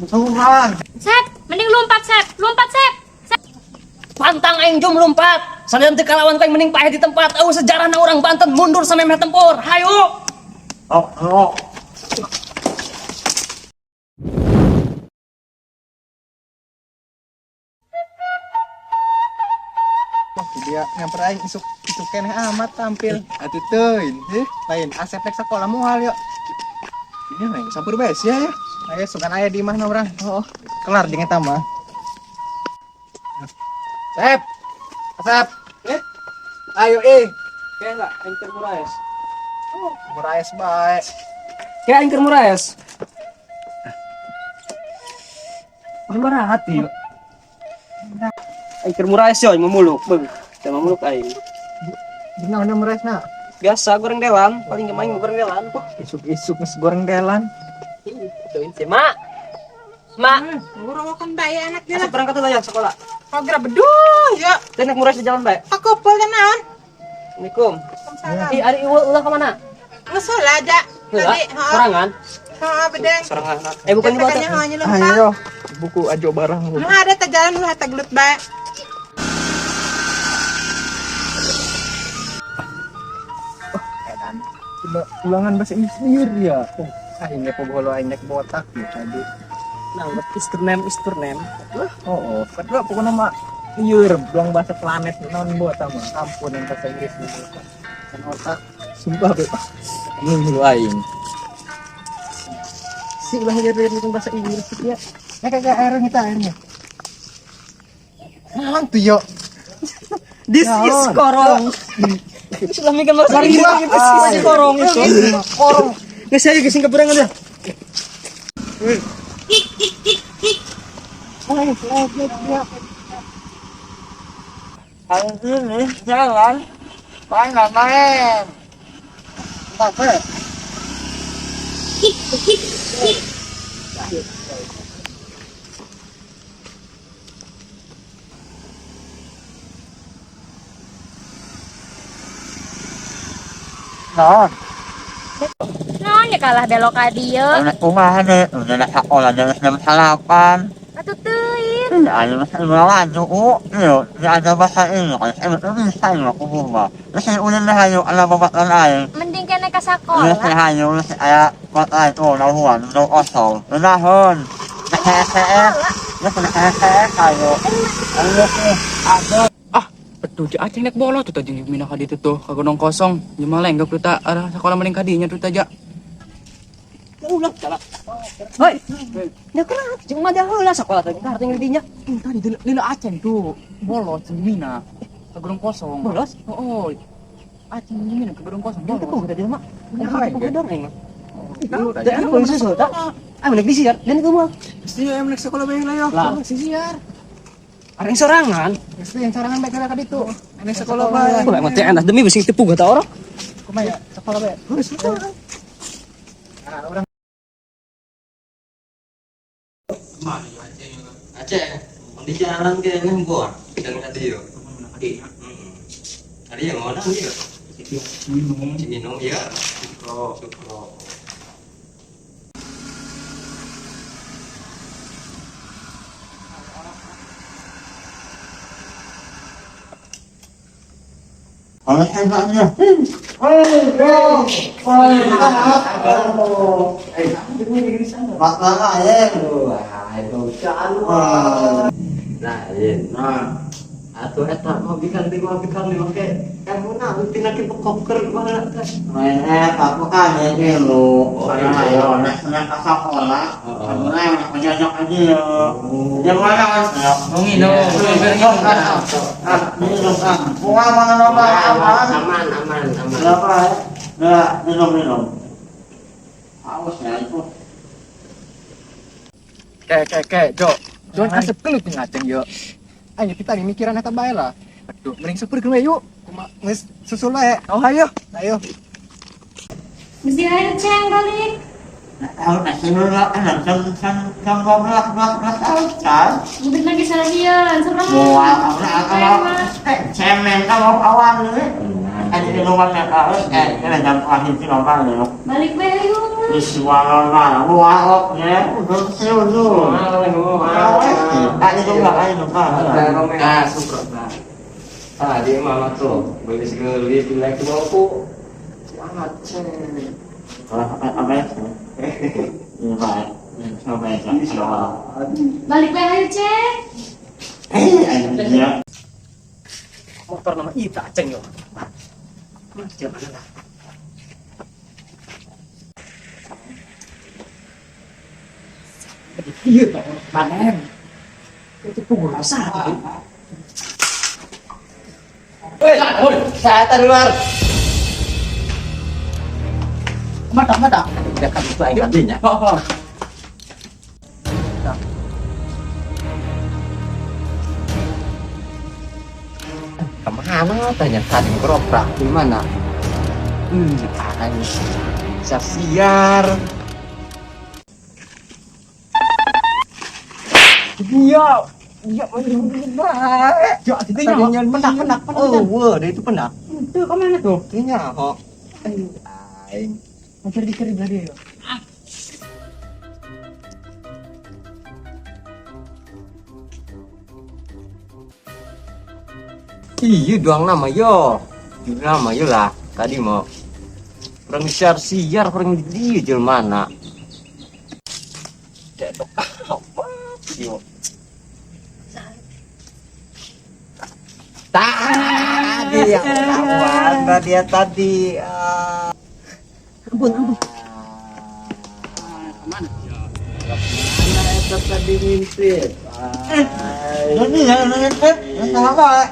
Turun. Sep, mending lompat, Sep. Lompat, Sep. Sep. Pantang aing jom lompat. Salian teu kalawan kaing mending paeh di tempat. Eueuh sejarahna orang Banten mundur sampai meh tempur. Hayu. Oh. Dia nyamper aing isuk keneh amat tampil. Atuh teuing, lain Asep rek sakola moal yuk. Ini neng sampur bees ya. Ayo sukan aya di mana orang. Oh, kelar jeung eta mah. Sep. Asep. Ayo Kayak enggak aing keur muraes. Muraes bae. Kayak aing keur muraes. Gimana hati? Aing keur muraes yo memuluk, beung. Teu memuluk aing. Dina muraesna. Biasa goreng delan, paling gemaing goreng delan. Isuk-isuk geus goreng delan. Tuin si Mak. Mak, Ngurawakan bae anak dia asap berangkat dulu ya sekolah. pagra beduh ya Dan naik muraes di jalan bae. pakopol naon Assalamualaikum. salam Ih, ari ulah ka mana? usul aja Heula, tadi sorangan. bedeng Sorangan. Bukan di bawah. hanya lempang Ayo, buku ajo barang. mah ada ta jalan lu hata gelut bae Edan. Ulangan bahasa Inggris ya. Aing ge pogolo aing nek botak ya tadi. Nah, isturnem. Oh, kedua pokoknya mah ieur belum bahasa planet non botak mah. Ampun yang bahasa Inggris itu. Kan otak sumpah be. Ini aing. Si lahir dari bahasa Inggris ya. Kayak air kita airnya. Naon tuh yo? This is korong. Sudah mikir bahasa Inggris this is korong itu. Korong. Geus saya geus keberangan ya. Hari ini jalan nggak main. Tapi nah, Naon ya kalah belok ka dieu. Anak kumaha deh, udah nak sekolah jam 8. Atuh teuing. Ada bahasa Indonesia, yuk, ada bahasa Inggris, itu bisa yuk, aku mah. Terus udah hayu, ala babatan aing. Mending kene ka Terus sakola. hayu, aya kota itu, nahuan, no kosong, nahon. Hayu. Betul aja Aceh nek bola tuh tadi mina ka ditu tuh kagonong kosong. Ieu mah lenggok tuh ta arah sekolah mending ka dinya tuh aja. Ulah salah. Hoi. Ya kenapa? Jeung mah heula sekolah teh harteng dinya. Tadi lila Aceh tuh bolos mina kagonong kosong. Bolos? Oh. Aceh mina kagonong kosong. Itu kok tadi mah. Ya Apa kok gedor aing mah. Udah Dan aku susul tak? Ah menek disiar dan itu mah. pasti yang nek sekolah bae lah yo. Lah. Sisiar. Areng sorangan. Pasti yang carangan bae ka ditu. Nek sekolah bae. Wah, emang teh enak demi bising tipu gata orang. Kumaha ya? Sekolah bae. Aceh, di jalan ke Nembor, jalan ke dia. Ada yang mana dia? Ciminung ya. Sukro. Kalau hebatnya, makna ya, itu calu. Nah, atau eta mau bikin lima ke mana tina ke koker mana teh. Main aku kan ya lu, karena ayo nak sekolah, kamu nak menjajak aja yo. Yang mana mas? Minum kan? Minum kan? Bunga mana aman. Berapa? Nggak minum. Awas ya itu. Jo. Jangan asep kelut ngaceng yo. Ayo kita mikiran eta bae lah. Aduh, mending saperkeun we yuk. Kumaha geus susul wae. Oh hayo. Ayo. Mesti air ceng balik. Tahu nak semula kan 12 tahun kan? Mungkin lagi salah dieun, seberang. Wah, kalau cemen kalau awal ni, ada di rumah saya tahu, kena jam akhir si lomba ni. Balik bae yuk. Iswara, wah, ya, udah siul dulu. Ayo dong, ayo dong, Nah, suprot nah. Tadi mama tuh beli segeli pilih ke bawahku. Aceh. Apa ya? Ini pak, apa ya? Balik bae ayo, Ceng. Iya. Motor nama Ita Aceng yo. Macam mana lah. Iya toh, panen. Itu pukul satu. Saya tadi luar. Mata. Udah kan itu aing tadinya. Kemana tanya tadi keroprak di mana? Aing siar. Iya, baik. Ya, itu yang Penak. Oh, wah, dia itu penak. Itu kemana tuh? Kayaknya kok. Aing. Hampir dikeri dia. Iya doang nama yo. Nama yo lah. Tadi mau orang siar orang di dia mana? Dedok apa? Yo. Tadi yang lawan dia tadi. Ampun. Mana itu tadi ngintip? Ini ya, ini apa?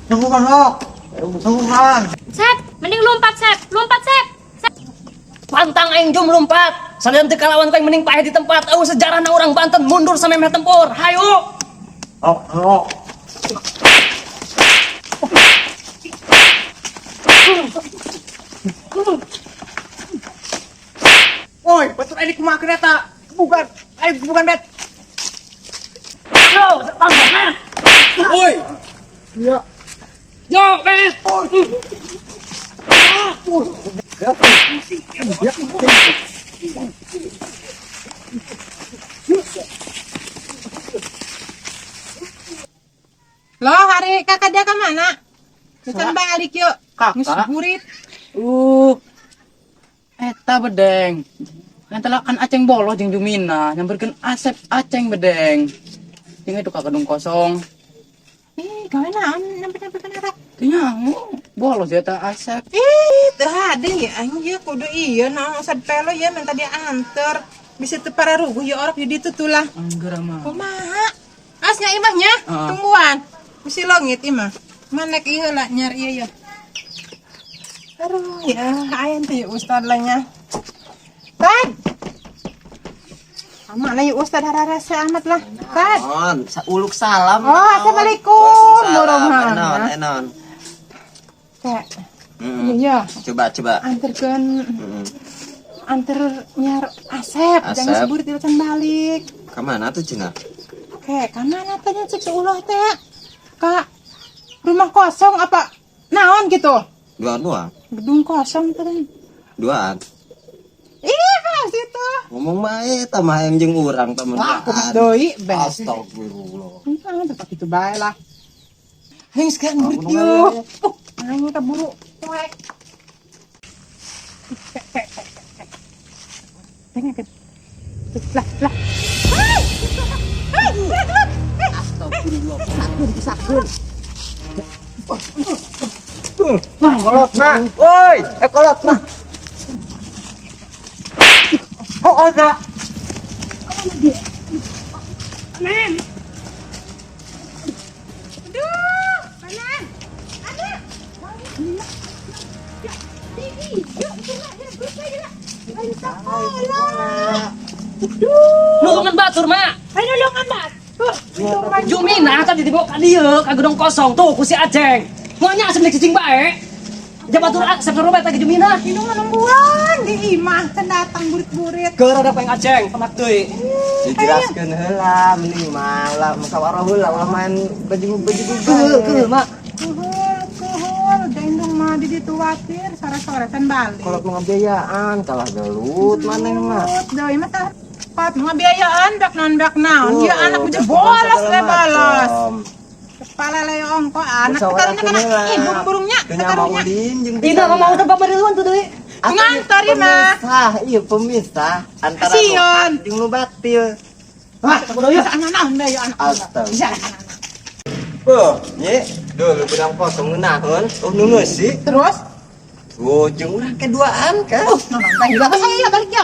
Tunggukan. Sep, mending lompat, Sep. Sep. Pantang aing jom lompat. Sadar teu kalawan kau mending paeh di tempat. Sejarahna orang Banten mundur sampai meh tempur. Hayo. Oh. Woi, betul ini kumaha kereta. Bukan bet. Yo, tangkap. Woi. Yo, bet. Loh, hari kakak dia ke mana? Bukan balik yuk. Kakak? Ngurit. Eta bedeng. Antara kan Aceng bolos jeung Jumina, nyamperkeun Asep Aceng bedeng. Jeung itu kakadung kosong. Gawe naon nyampe-nyampe ka narak. Teu nyangu, bolos ya ta Asep. Teu hade ya anjir kudu ieu naon usad pelo ya minta dia anter. Bisa teu para ruguh ya orok di ditu tulah. Angger mah. Kumaha? Asnya imahnya, tungguan. Mesti longit imah. Manek ieu lah nyar ieu ya. Aduh ya, ayan tuh ya ustad lahnya. Tad. Mana ya ustad hararasa amat lah. Tad. Uluk salam. Oh, assalamualaikum. Enon. Kayak. Iya. Coba. Anterkeun. Anter nyar Asep, jangan sebut tilusan balik. Kemana tuh Cina? Kayak kamana tanya cek ulah teh? Kak, rumah kosong apa? Naon gitu? Dua. Gedung kosong teh. Duaan. Iya kan situ. Ngomong bae tamah yang jeung urang temen. Aku mah doi bes. Astagfirullah. Tetap itu bae lah. Heng sekarang duit yuk. Ayo kita buru. Cuek. Tengok. Lah. Astagfirullah. Sakun. Kolot nah. Woi, kolot nah. Oh, ada. Nulungan batur, Mak. Ayo nulungan batur. Jumina tadi dibawa ka dieu ka gedung kosong tuh ku si Aceng. Moalnya asem cicing bae. Jabatur Asep robet lagi Jumina. Hidungan nungguan di imah teh datang burit-burit. Keur ada peng Aceng penak deui. Dijelaskeun heula mending malah musyawarah heula ulah main baju Keul, Mak. Kuhul, dendong gitu khawatir sore-sorean balik. Kalau pengabiayaan kalah gelut mana mah. Doi mah pat ngabiayaan bak naon. Dia anak udah bolos le bolos. Kepala le ongko anak ketarunya kana hidung burungnya ketarunya. Tidak mau tempat beriluan tuh deui. Ngantor ya mah. Iya pemisah antara Kasian. jeung nu batil. Wah, aku doy. Anak-anak deh anak. Astaga. Bisa anak-anak. Nye, dulu pedang kosong ngeunahun, nu ngeusi. Terus? Oh, jeung urang keduaan kan. Nonton teh hilang saya balik ya.